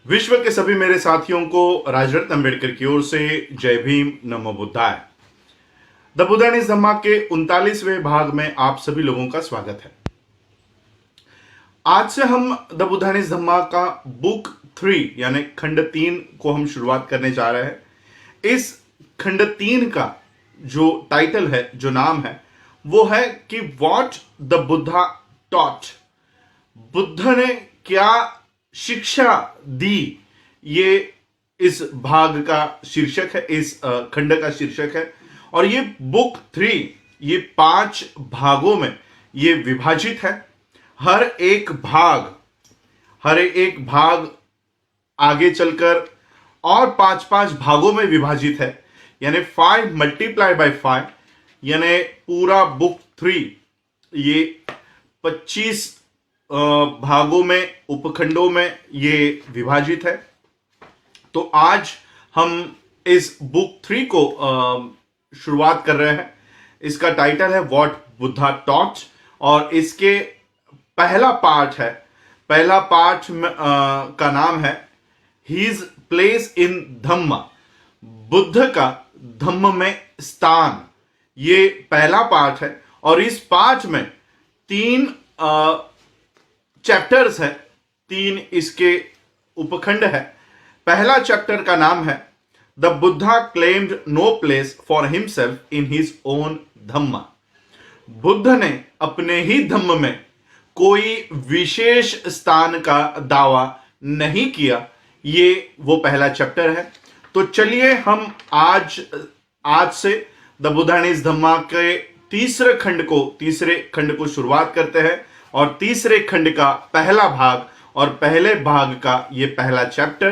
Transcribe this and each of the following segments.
विश्व के सभी मेरे साथियों को राजरत्न अम्बेडकर की ओर से जय भीम, नमो बुद्धाय। द बुद्धा इज धम्मा के 39वें भाग में आप सभी लोगों का स्वागत है। आज से हम द बुद्धा इज धम्मा का बुक 3 यानी खंड 3 को हम शुरुआत करने जा रहे हैं। इस खंड 3 का जो टाइटल है, जो नाम है, वो है कि what the Buddha taught. Buddha ने क्या शिक्षा दी, ये इस भाग का शीर्षक है, इस खंड का शीर्षक है। और ये बुक 3 ये 5 भागों में ये विभाजित है। हर एक भाग आगे चलकर और 5-5 भागों में विभाजित है, यानी 5 मल्टीप्लाई बाय 5, यानी पूरा बुक 3 ये 25 भागों में, उपखंडों में ये विभाजित है। तो आज हम इस बुक 3 को शुरुआत कर रहे हैं। इसका टाइटल है व्हाट बुद्धा टॉट और इसके पहला पार्ट का नाम है हिज प्लेस इन धम्मा। बुद्ध का धम्म में स्थान, ये पहला पार्ट है। और इस पार्ट में 3 चैप्टर्स है, 3 इसके उपखंड है। पहला चैप्टर का नाम है the Buddha claimed no place for himself in his own dhamma. Buddha ने अपने ही धम्म में कोई विशेष स्थान का दावा नहीं किया। ये वो पहला चैप्टर है। तो चलिए हम आज से द बुद्धा इज धम्मा के तीसरे खंड को शुरुआत करते हैं। और तीसरे खंड का पहला भाग और पहले भाग का ये पहला चैप्टर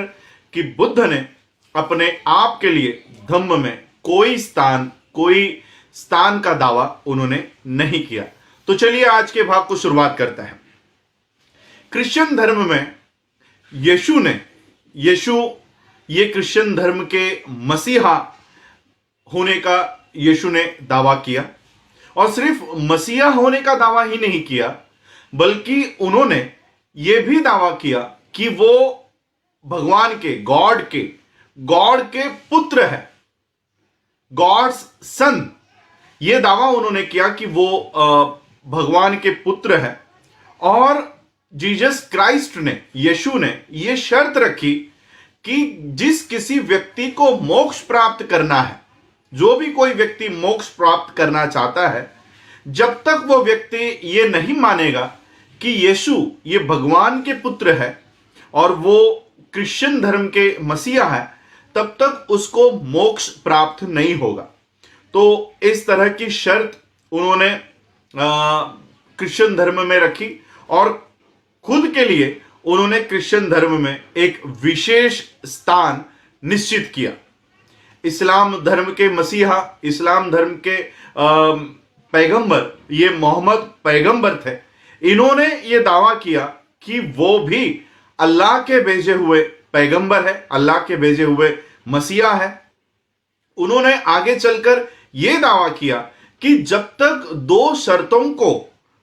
कि बुद्ध ने अपने आप के लिए धम्म में कोई स्थान का दावा उन्होंने नहीं किया। तो चलिए आज के भाग को शुरुआत करते हैं। क्रिश्चियन धर्म में यीशु ये क्रिश्चियन धर्म के मसीहा होने का यीशु ने दावा किया। और सिर्फ मसीहा होने का दावा ही नहीं किया, बल्कि उन्होंने यह भी दावा किया कि वो भगवान के गॉड के पुत्र है, गॉड्स सन। यह दावा उन्होंने किया कि वो भगवान के पुत्र है। और जीसस क्राइस्ट ने, यीशु ने यह शर्त रखी कि जिस किसी व्यक्ति को मोक्ष प्राप्त करना है, जो भी कोई व्यक्ति मोक्ष प्राप्त करना चाहता है, जब तक वो व्यक्ति ये नहीं मानेगा कि यीशु ये भगवान के पुत्र है और वो क्रिश्चियन धर्म के मसीहा है, तब तक उसको मोक्ष प्राप्त नहीं होगा। तो इस तरह की शर्त उन्होंने क्रिश्चियन धर्म में रखी और खुद के लिए उन्होंने क्रिश्चियन धर्म में एक विशेष स्थान निश्चित किया। इस्लाम धर्म के मसीहा, इस्लाम धर्म के पैगंबर, ये मोहम्मद पैगंबर थे। इन्होंने ये दावा किया कि वो भी अल्लाह के भेजे हुए पैगंबर है, अल्लाह के भेजे हुए मसीहा है। उन्होंने आगे चलकर यह दावा किया कि जब तक 2 शर्तों को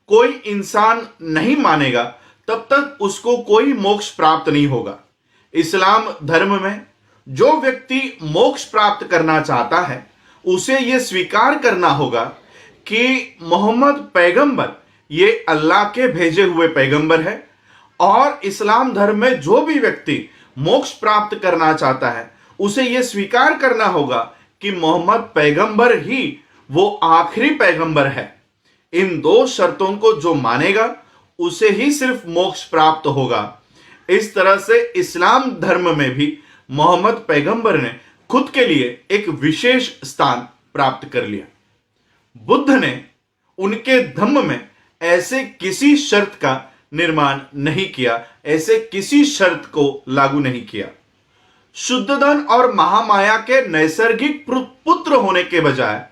कोई इंसान नहीं मानेगा, तब तक उसको कोई मोक्ष प्राप्त नहीं होगा। इस्लाम धर्म में जो व्यक्ति मोक्ष प्राप्त करना चाहता है, उसे यह स्वीकार करना होगा कि मोहम्मद पैगंबर ये अल्लाह के भेजे हुए पैगंबर है। और इस्लाम धर्म में जो भी व्यक्ति मोक्ष प्राप्त करना चाहता है, उसे यह स्वीकार करना होगा कि मोहम्मद पैगंबर ही वो आखिरी पैगंबर है। इन 2 शर्तों को जो मानेगा, उसे ही सिर्फ मोक्ष प्राप्त होगा। इस तरह से इस्लाम धर्म में भी मोहम्मद पैगंबर ने खुद के लिए एक विशेष स्थान प्राप्त कर लिया। बुद्ध ने उनके धम्म में ऐसे किसी शर्त का निर्माण नहीं किया, ऐसे किसी शर्त को लागू नहीं किया। शुद्धधन और महामाया के नैसर्गिक पुत्र होने के बजाय,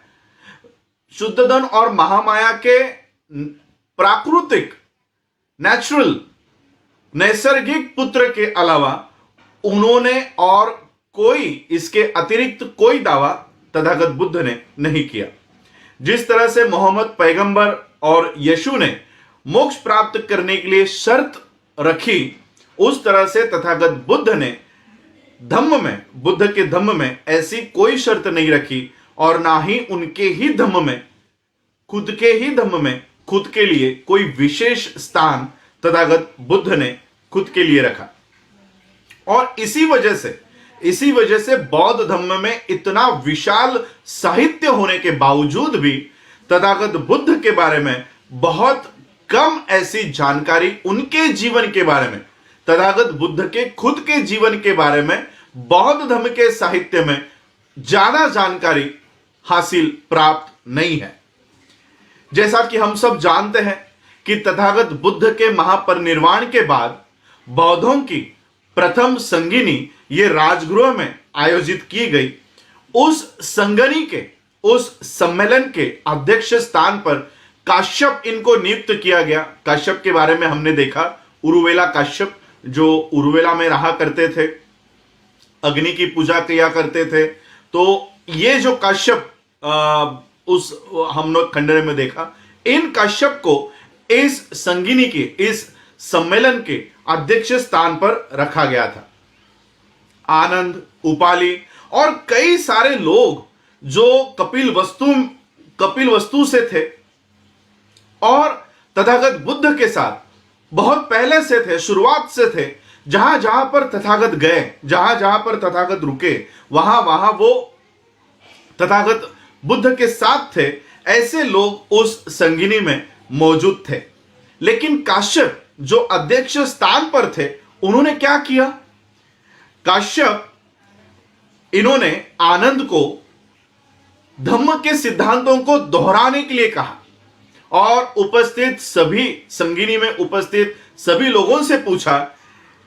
शुद्धधन और महामाया के प्राकृतिक नैसर्गिक पुत्र के अलावा उन्होंने और कोई, इसके अतिरिक्त कोई दावा तथागत बुद्ध ने नहीं किया। जिस तरह से मोहम्मद पैगंबर और यीशु ने मोक्ष प्राप्त करने के लिए शर्त रखी, उस तरह से तथागत बुद्ध ने बुद्ध के धम्म में ऐसी कोई शर्त नहीं रखी और ना ही उनके ही धम्म में, खुद के ही धम्म में खुद के लिए कोई विशेष स्थान तथागत बुद्ध ने खुद के लिए रखा। और इसी वजह से बौद्ध धम्म में इतना विशाल साहित्य होने के बावजूद भी तथागत बुद्ध के बारे में बहुत कम ऐसी जानकारी, उनके जीवन के बारे में, तथागत बुद्ध के खुद के जीवन के बारे में बौद्ध धर्म के साहित्य में ज्यादा जानकारी हासिल प्राप्त नहीं है। जैसा कि हम सब जानते हैं कि तथागत बुद्ध के महापरिनिर्वाण के बाद बौद्धों की प्रथम संगिनी ये राजगृह में आयोजित की गई। उस संगनी के, उस सम्मेलन के अध्यक्ष स्थान पर काश्यप इनको नियुक्त किया गया। काश्यप के बारे में हमने देखा, उरुवेला काश्यप जो उरुवेला में रहा करते थे, अग्नि की पूजा किया करते थे। तो ये जो काश्यप उस हम लोग खंडन में देखा, इन काश्यप को इस संगिनी के, इस सम्मेलन के अध्यक्ष स्थान पर रखा गया था। आनंद, उपाली और कई सारे लोग जो कपिल वस्तु से थे और तथागत बुद्ध के साथ बहुत पहले से थे, शुरुआत से थे। जहां जहां पर तथागत गए, जहां जहां पर तथागत रुके, वहां वहां वो तथागत बुद्ध के साथ थे। ऐसे लोग उस संगिनी में मौजूद थे। लेकिन काश्यप जो अध्यक्ष स्थान पर थे, उन्होंने क्या किया? काश्यप इन्होंने आनंद को धम्म के सिद्धांतों को दोहराने के लिए कहा और उपस्थित सभी संगिनी में उपस्थित सभी लोगों से पूछा,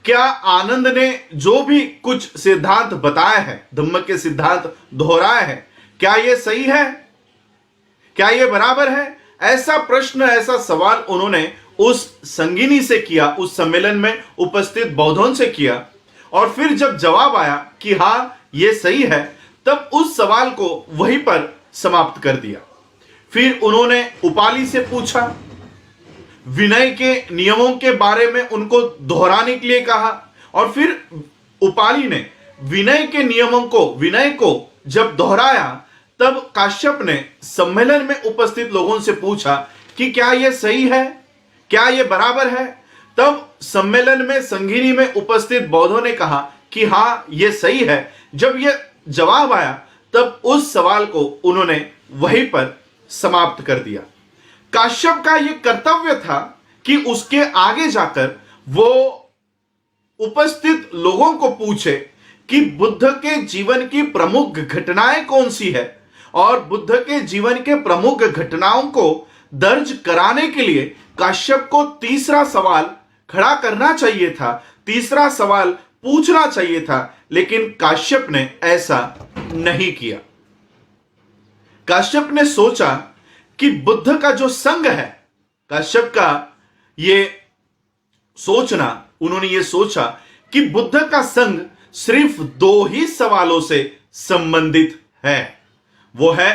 क्या आनंद ने जो भी कुछ सिद्धांत बताए हैं, धम्म के सिद्धांत दोहराए हैं, क्या ये सही है? क्या ये बराबर है? ऐसा प्रश्न, ऐसा सवाल उन्होंने उस संगिनी से किया, उस सम्मेलन में उपस्थित बौद्धों से किया। और फिर जब जवाब आया कि हां ये सही है, तब उस सवाल को वहीं पर समाप्त कर दिया। फिर उन्होंने उपाली से पूछा, विनय के नियमों के बारे में उनको दोहराने के लिए कहा। और फिर उपाली ने विनय के नियमों को, विनय को जब दोहराया, तब काश्यप ने सम्मेलन में उपस्थित लोगों से पूछा कि क्या यह सही है, क्या यह बराबर है? तब सम्मेलन में, संगिनी में उपस्थित बौद्धों ने कहा कि हां यह सही है। जब यह जवाब आया, तब उस सवाल को उन्होंने वहीं पर समाप्त कर दिया। काश्यप का यह कर्तव्य था कि उसके आगे जाकर वो उपस्थित लोगों को पूछे कि बुद्ध के जीवन की प्रमुख घटनाएं कौन सी है, और बुद्ध के जीवन के प्रमुख घटनाओं को दर्ज कराने के लिए काश्यप को तीसरा सवाल खड़ा करना चाहिए था, तीसरा सवाल पूछना चाहिए था। लेकिन काश्यप ने ऐसा नहीं किया। काश्यप ने सोचा कि बुद्ध का जो संग है, काश्यप का ये सोचना, उन्होंने ये सोचा कि बुद्ध का संग सिर्फ दो ही सवालों से संबंधित है। वो है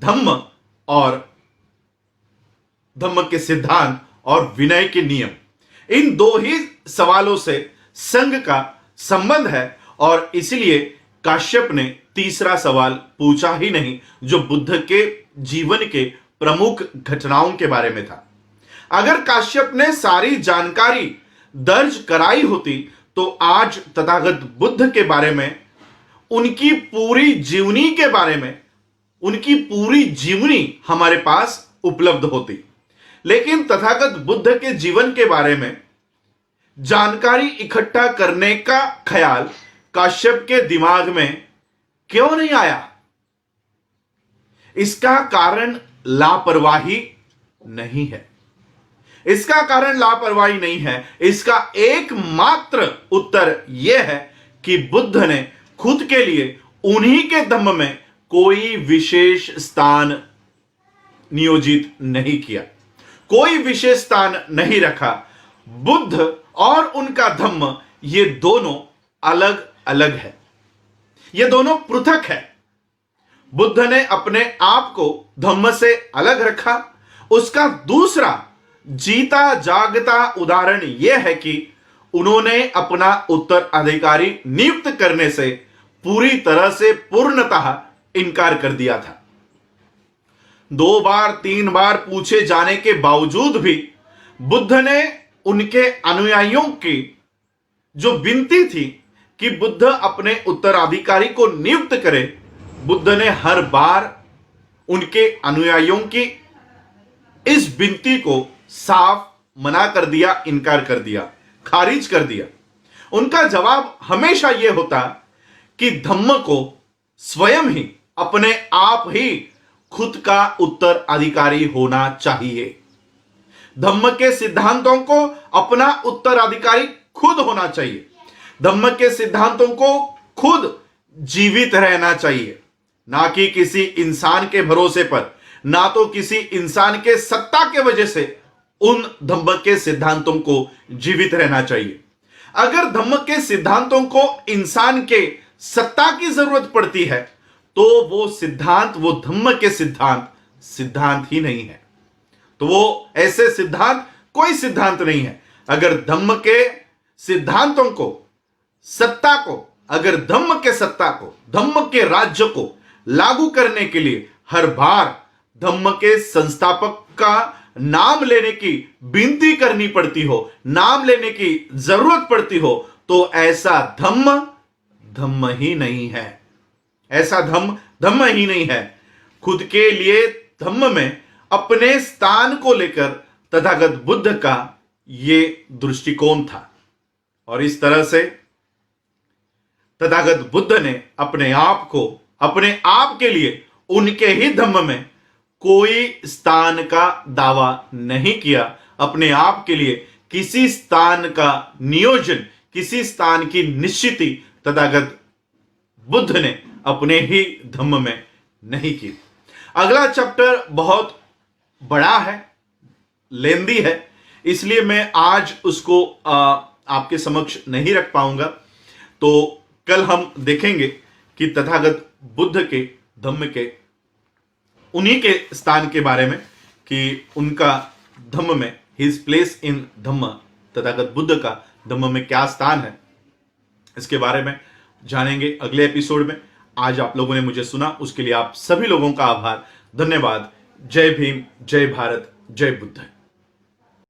धम्म और धम्म के सिद्धांत और विनय के नियम। इन दो ही सवालों से संग का संबंध है और इसलिए काश्यप ने तीसरा सवाल पूछा ही नहीं, जो बुद्ध के जीवन के प्रमुख घटनाओं के बारे में था। अगर काश्यप ने सारी जानकारी दर्ज कराई होती तो आज तथागत बुद्ध के बारे में, उनकी पूरी जीवनी के बारे में, उनकी पूरी जीवनी हमारे पास उपलब्ध होती। लेकिन तथागत बुद्ध के जीवन के बारे में जानकारी इकट्ठा करने का ख्याल काश्यप के दिमाग में क्यों नहीं आया? इसका कारण लापरवाही नहीं है। इसका कारण लापरवाही नहीं है। इसका एकमात्र उत्तर यह है कि बुद्ध ने खुद के लिए उन्हीं के धम्म में कोई विशेष स्थान नियोजित नहीं किया, कोई विशेष स्थान नहीं रखा। बुद्ध और उनका धम्म ये दोनों अलग अलग है, ये दोनों पृथक है। बुद्ध ने अपने आप को धम्म से अलग रखा। उसका दूसरा जीता जागता उदाहरण यह है कि उन्होंने अपना उत्तराधिकारी नियुक्त करने से पूरी तरह से पूर्णतः इनकार कर दिया था। 2 बार 3 बार पूछे जाने के बावजूद भी बुद्ध ने उनके अनुयायियों की जो विनती थी कि बुद्ध अपने उत्तराधिकारी को नियुक्त करे, बुद्ध ने हर बार उनके अनुयायियों की इस विनती को साफ मना कर दिया, इनकार कर दिया, खारिज कर दिया। उनका जवाब हमेशा यह होता कि धम्म को स्वयं ही अपने आप ही खुद का उत्तराधिकारी होना चाहिए। धम्म के सिद्धांतों को अपना उत्तराधिकारी खुद होना चाहिए। धम्म के सिद्धांतों को खुद जीवित रहना चाहिए, ना कि किसी इंसान के भरोसे पर, ना तो किसी इंसान के सत्ता के वजह से उन धम्म के सिद्धांतों को जीवित रहना चाहिए। अगर धम्म के सिद्धांतों को इंसान के सत्ता की जरूरत पड़ती है तो वो सिद्धांत, वो धम्म के सिद्धांत ही नहीं है। तो वो ऐसे सिद्धांत कोई सिद्धांत नहीं है। अगर धम्म के सिद्धांतों को, सत्ता को, अगर धम्म के सत्ता को, धम्म के राज्य को लागू करने के लिए हर बार धम्म के संस्थापक का नाम लेने की विनती करनी पड़ती हो, नाम लेने की जरूरत पड़ती हो, तो ऐसा धम्म ही नहीं है। ऐसा धम्म ही नहीं है। खुद के लिए धम्म में अपने स्थान को लेकर तथागत बुद्ध का यह दृष्टिकोण था, और इस तरह से तथागत बुद्ध ने अपने आप के लिए उनके ही धम्म में कोई स्थान का दावा नहीं किया। अपने आप के लिए किसी स्थान का नियोजन, किसी स्थान की निश्चिति तथागत बुद्ध ने अपने ही धम्म में नहीं की। अगला चैप्टर बहुत बड़ा है, लेंदी है, इसलिए मैं आज उसको आपके समक्ष नहीं रख पाऊंगा। तो कल हम देखेंगे कि तथागत बुद्ध के धम्म के, उन्हीं के स्थान के बारे में, कि उनका धम्म में, हिज प्लेस इन धम्म, तथागत बुद्ध का धम्म में क्या स्थान है, इसके बारे में जानेंगे अगले एपिसोड में। आज आप लोगों ने मुझे सुना, उसके लिए आप सभी लोगों का आभार, धन्यवाद। जय भीम, जय भारत, जय बुद्ध।